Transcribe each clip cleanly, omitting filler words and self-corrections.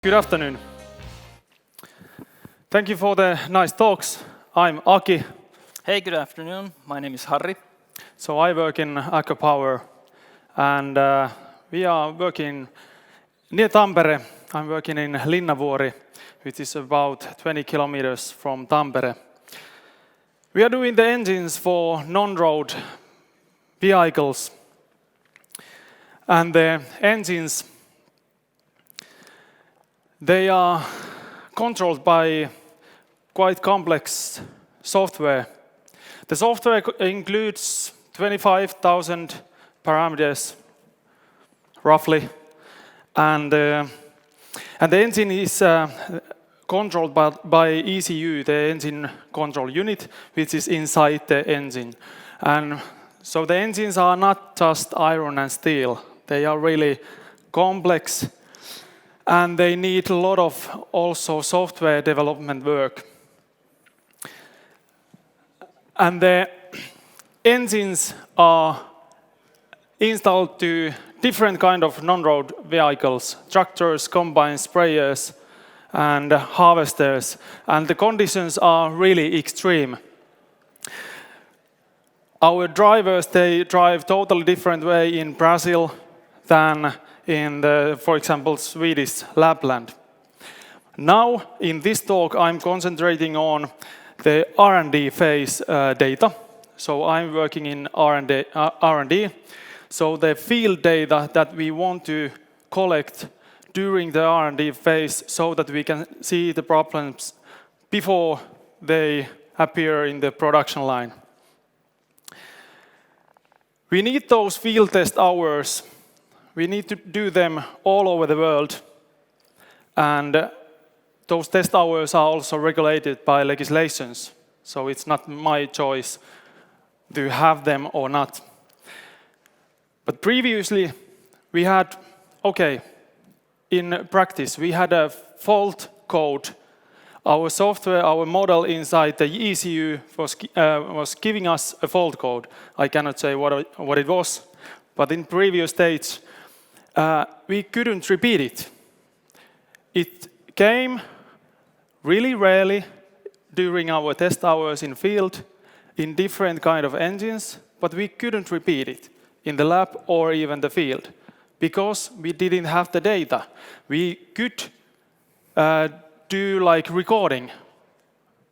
Good afternoon. Thank you for the nice talks. I'm Aki. Hey, good afternoon. My name is Harri. So I work in Agco Power, and we are working near Tampere. I'm working in Linnavuori, which is about 20 kilometers from Tampere. We are doing the engines for non-road vehicles, and the engines, they are controlled by quite complex software. The software includes 25,000 parameters, roughly, and the engine is controlled by ECU, the engine control unit, which is inside the engine. And so the engines are not just iron and steel. They are really complex, and they need a lot of also software development work. And the engines are installed to different kind of non-road vehicles, tractors, combines, sprayers, and harvesters. And the conditions are really extreme. Our drivers, they drive totally different way in Brazil than in the, for example, Swedish Lapland. Now, in this talk, I'm concentrating on the R&D phase data. So I'm working in R&D. So the field data that we want to collect during the R&D phase so that we can see the problems before they appear in the production line. We need those field test hours. We need to do them all over the world. And those test hours are also regulated by legislations. So it's not my choice to have them or not. But previously, we had, in practice, we had a fault code. Our software, our model inside the ECU was giving us a fault code. I cannot say what it was, but in previous stage, we couldn't repeat it. It came really rarely during our test hours in field in different kind of engines, but we couldn't repeat it in the lab or even the field because we didn't have the data. We could do like recording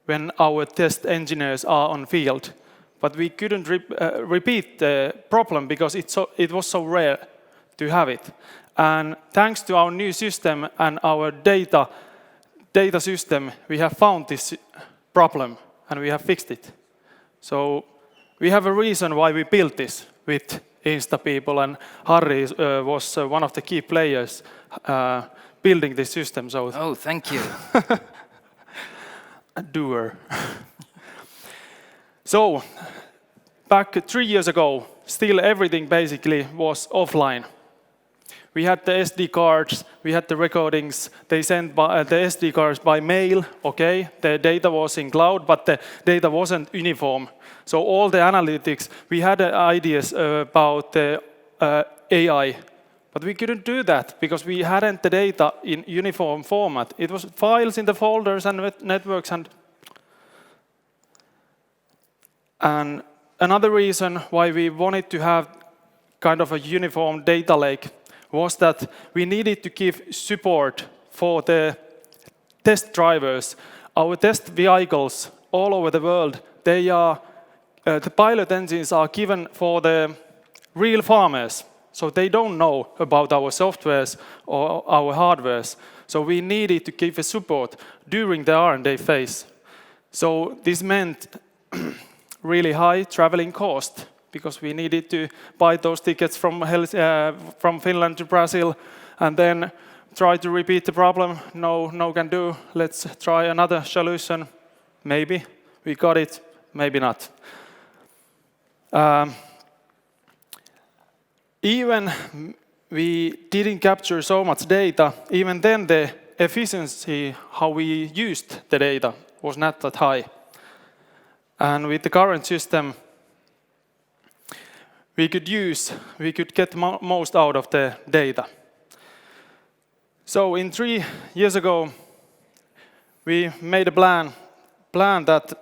when our test engineers are on field, but we couldn't repeat the problem because it was so rare to have it. And thanks to our new system and our data system, we have found this problem and we have fixed it. So we have a reason why we built this with Insta people, and Harri was one of the key players building this system. So Oh, thank you. A doer. So back 3 years ago, still everything basically was offline. We had the SD cards, we had the recordings, they sent the SD cards by mail, the data was in cloud, but the data wasn't uniform. So all the analytics, we had ideas about the AI, but we couldn't do that because we hadn't the data in uniform format. It was files in the folders and networks. And another reason why we wanted to have kind of a uniform data lake was that we needed to give support for the test drivers. Our test vehicles all over the world, they are, the pilot engines are given for the real farmers. So they don't know about our softwares or our hardwares. So we needed to give a support during the R&D phase. So this meant really high traveling cost, because we needed to buy those tickets from Finland to Brazil and then try to repeat the problem. No can do. Let's try another solution. Maybe we got it, maybe not. Even we didn't capture so much data, even then the efficiency, how we used the data, was not that high. And with the current system, we could get most out of the data. So in 3 years ago, we made a plan that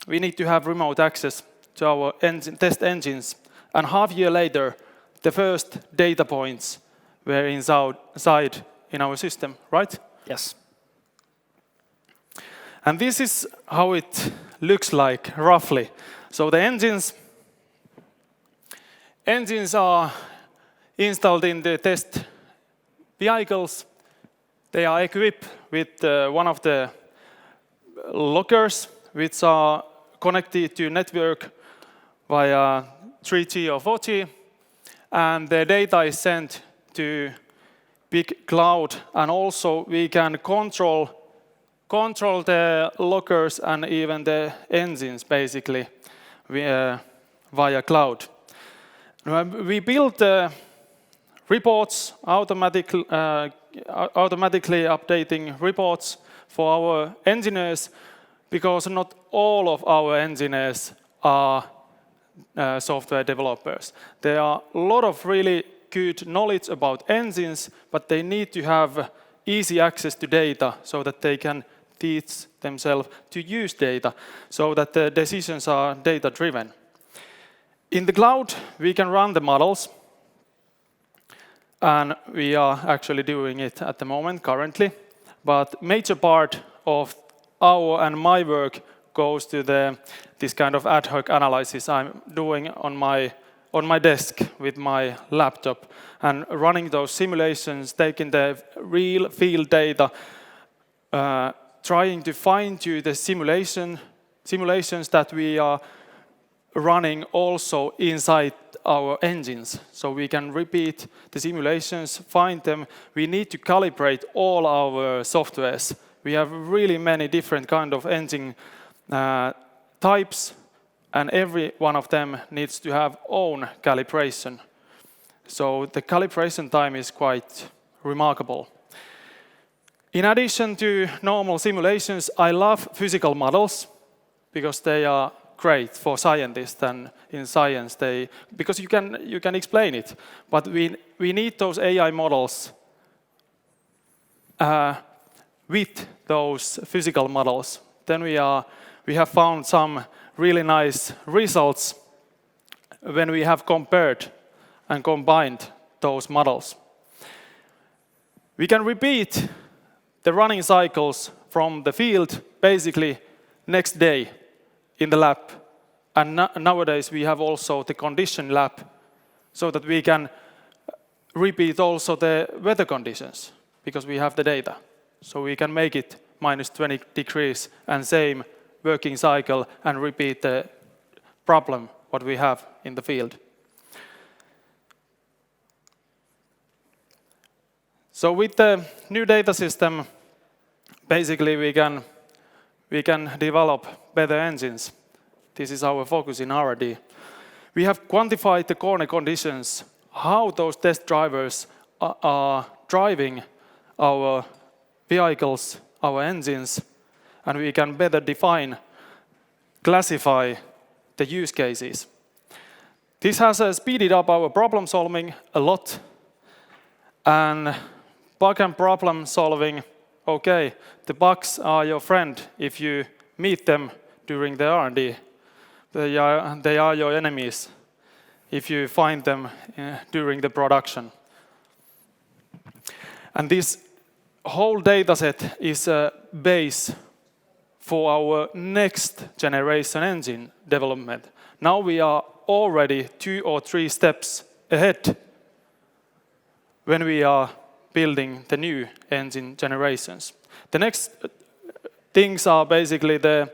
we need to have remote access to our test engines. And half a year later, the first data points were inside in our system, right? Yes. And this is how it looks like, roughly. So the engines are installed in the test vehicles. They are equipped with one of the lockers, which are connected to network via 3G or 4G. And the data is sent to big cloud. And also we can control the lockers and even the engines, basically, via cloud. We build reports, automatically updating reports for our engineers, because not all of our engineers are software developers. There are a lot of really good knowledge about engines, but they need to have easy access to data so that they can teach themselves to use data, so that the decisions are data-driven. In the cloud, we can run the models, and we are actually doing it at the moment, currently. But major part of our and my work goes to this kind of ad hoc analysis I'm doing on my desk with my laptop, and running those simulations, taking the real field data, trying to fine-tune the simulations that we are running also inside our engines. So we can repeat the simulations, find them. We need to calibrate all our softwares. We have really many different kind of engine types, and every one of them needs to have own calibration. So the calibration time is quite remarkable. In addition to normal simulations, I love physical models, because they are great for scientists, and in science because you can explain it, but we need those AI models with those physical models. Then we have found some really nice results when we have compared and combined those models. We can repeat the running cycles from the field basically next day in the lab. And nowadays we have also the condition lab, so that we can repeat also the weather conditions, because we have the data. So we can make it minus 20 degrees and same working cycle and repeat the problem what we have in the field. So with the new data system, basically we can develop better engines. This is our focus in R&D. We have quantified the corner conditions, how those test drivers are driving our vehicles, our engines, and we can better define, classify the use cases. This has speeded up our problem solving a lot. And bug and problem solving, okay, the bugs are your friend if you meet them during the R&D. They are your enemies if you find them during the production. And this whole data set is a base for our next generation engine development. Now we are already 2 or 3 steps ahead when we are building the new engine generations. The next things are basically the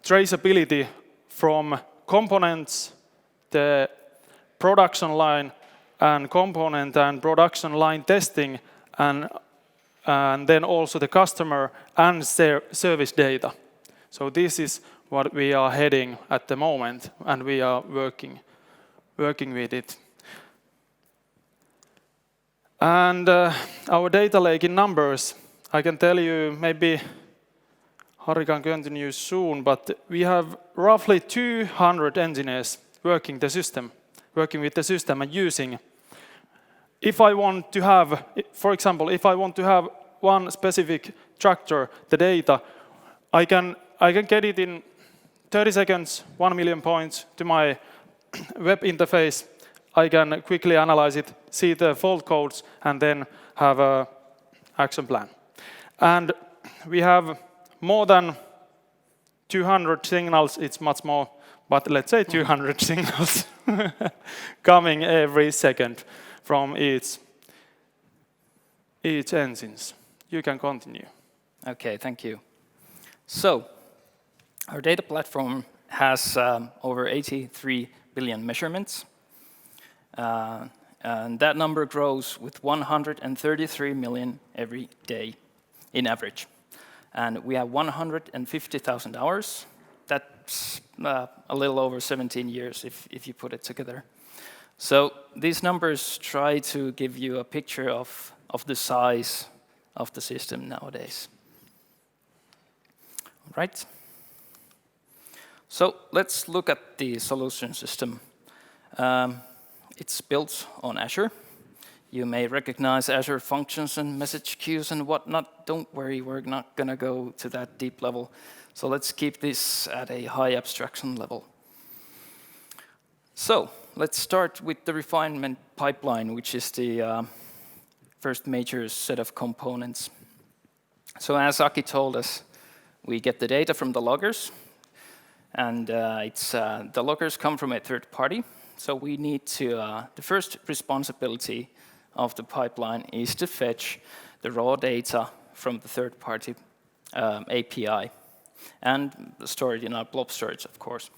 traceability from components, the production line, and component and production line testing, and then also the customer and service data. So this is what we are heading at the moment, and we are working with it. And our data lake in numbers, I can tell you, maybe Harri can continue soon, but we have roughly 200 engineers working with the system and using if I want to have, for example, if I want to have one specific tractor, the data, I can get it in 30 seconds, 1 million points to my web interface. I can quickly analyze it, see the fault codes, and then have an action plan. And we have more than 200 signals, it's much more, but let's say 200 signals coming every second from each engines. You can continue. Okay, thank you. So, our data platform has over 83 billion measurements. And that number grows with 133 million every day in average. And we have 150,000 hours. That's a little over 17 years if you put it together. So these numbers try to give you a picture of the size of the system nowadays. Right? So let's look at the solution system. It's built on Azure. You may recognize Azure functions and message queues and whatnot. Don't worry, we're not going to go to that deep level. So let's keep this at a high abstraction level. So let's start with the refinement pipeline, which is the first major set of components. So as Aki told us, we get the data from the loggers. And the loggers come from a third party. So we need to, the first responsibility of the pipeline is to fetch the raw data from the third-party API and store it in our blob storage, of course.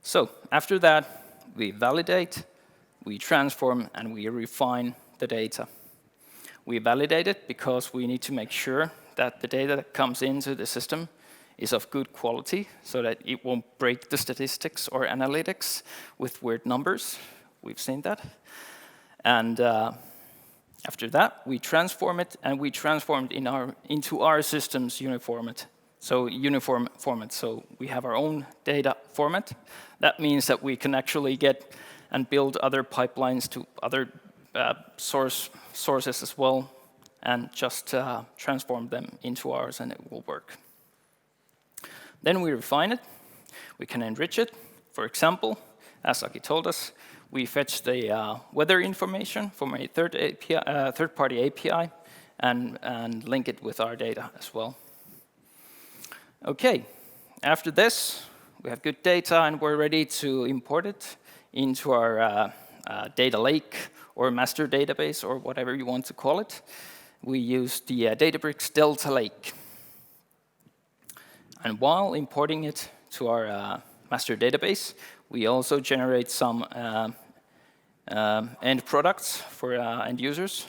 So after that, we validate, we transform, and we refine the data. We validate it because we need to make sure that the data that comes into the system is of good quality so that it won't break the statistics or analytics with weird numbers. We've seen that. And after that, we transform it, and we transform it into our system's uniform format. So we have our own data format. That means that we can actually get and build other pipelines to other sources as well, and just transform them into ours, and it will work. Then we refine it. We can enrich it. For example, as Aki told us, we fetch the weather information from a third-party API and link it with our data as well. Okay, after this, we have good data, and we're ready to import it into our data lake or master database or whatever you want to call it. We use the Databricks Delta Lake. And while importing it to our master database, we also generate some end products for end users,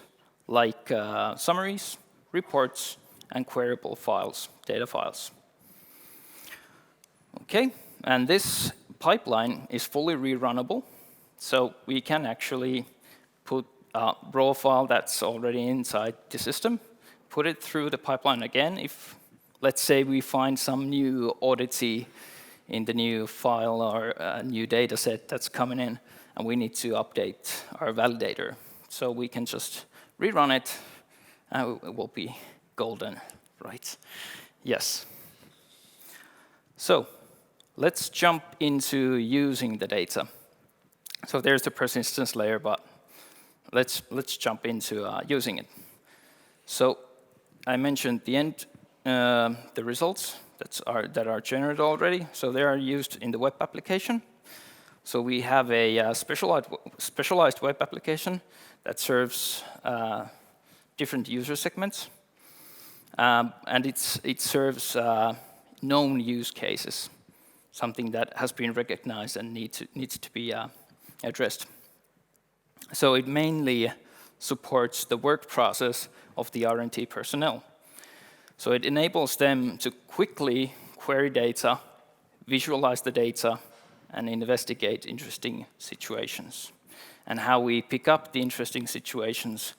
like summaries, reports, and queryable files, data files. Okay, and this pipeline is fully rerunnable, so we can actually put a raw file that's already inside the system, put it through the pipeline again if, let's say, we find some new oddity in the new file or a new data set that's coming in, and we need to update our validator. So we can just rerun it, and it will be golden, right? Yes. So let's jump into using the data. So there's the persistence layer, but let's jump into using it. So I mentioned the results that are generated already. So they are used in the web application. So we have a specialized web application that serves different user segments, and it serves known use cases, something that has been recognized and needs to be addressed. So it mainly supports the work process of the R&D personnel. So it enables them to quickly query data, visualize the data, and investigate interesting situations. And how we pick up the interesting situations,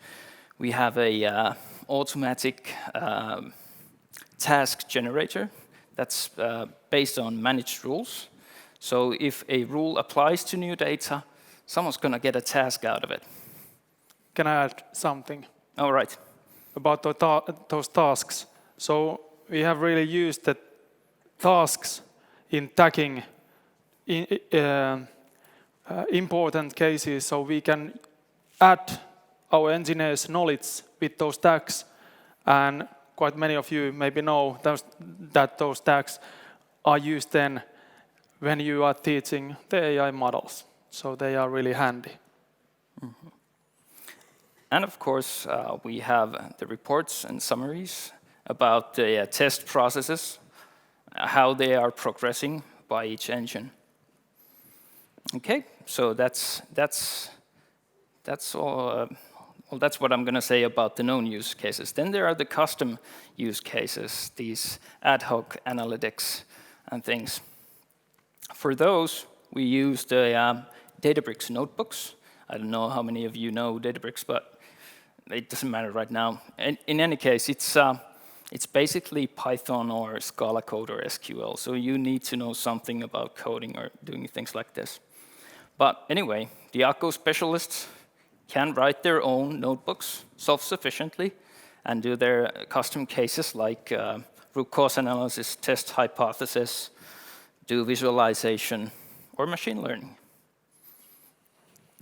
we have a automatic task generator that's based on managed rules. So if a rule applies to new data, someone's going to get a task out of it. Can I add something? All right. About those tasks. So we have really used the tasks in tagging important cases, so we can add our engineers' knowledge with those tags, and quite many of you maybe know that those tags are used then when you are teaching the AI models, so they are really handy. Mm-hmm. And of course, we have the reports and summaries about the test processes, how they are progressing by each engine. Okay, so that's all. Well, that's what I'm going to say about the known use cases. Then there are the custom use cases, these ad hoc analytics and things. For those, we use the Databricks notebooks. I don't know how many of you know Databricks, but it doesn't matter right now. In any case, it's basically Python or Scala code or SQL, so you need to know something about coding or doing things like this. But anyway, the Agco specialists can write their own notebooks self-sufficiently and do their custom cases like root cause analysis, test hypothesis, do visualization, or machine learning.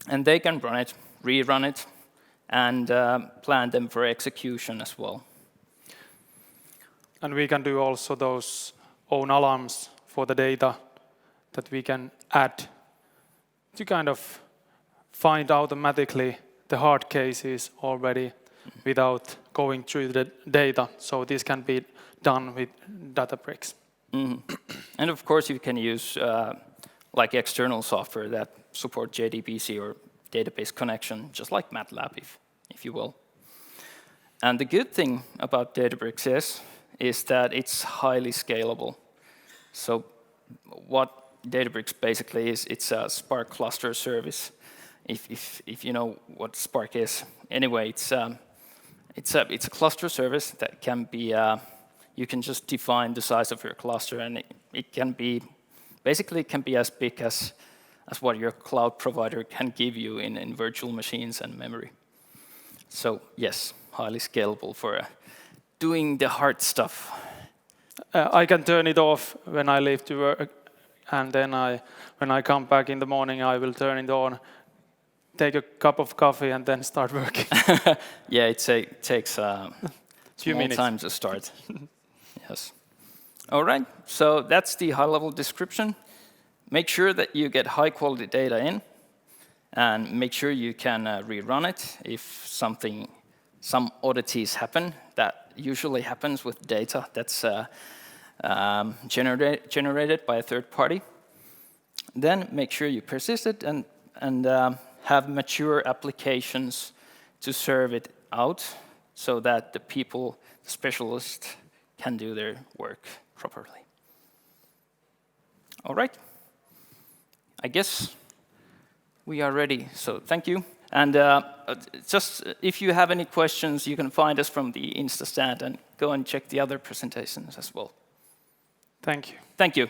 And they can run it, rerun it, and plan them for execution as well. And we can do also those own alarms for the data that we can add to kind of find automatically the hard cases already without going through the data. So this can be done with Databricks. Mm-hmm. And of course, you can use like external software that support JDBC or database connection, just like MATLAB, if you will. And the good thing about Databricks is that it's highly scalable. So what Databricks basically is, it's a Spark cluster service. If you know what Spark is, anyway, it's a cluster service that can be. You can just define the size of your cluster, and it can be basically as big as what your cloud provider can give you in virtual machines and memory. So yes, highly scalable for doing the hard stuff. I can turn it off when I leave to work, and then when I come back in the morning, I will turn it on, take a cup of coffee, and then start working. Yeah, it takes a few minutes time to start. Yes. All right, so that's the high-level description. Make sure that you get high-quality data in, and make sure you can rerun it if some oddities happen. That usually happens with data that's generated by a third party. Then make sure you persist it and have mature applications to serve it out so that the people, the specialists, can do their work properly. All right. I guess we are ready, so thank you. And just if you have any questions, you can find us from the Insta stand and go and check the other presentations as well. Thank you. Thank you.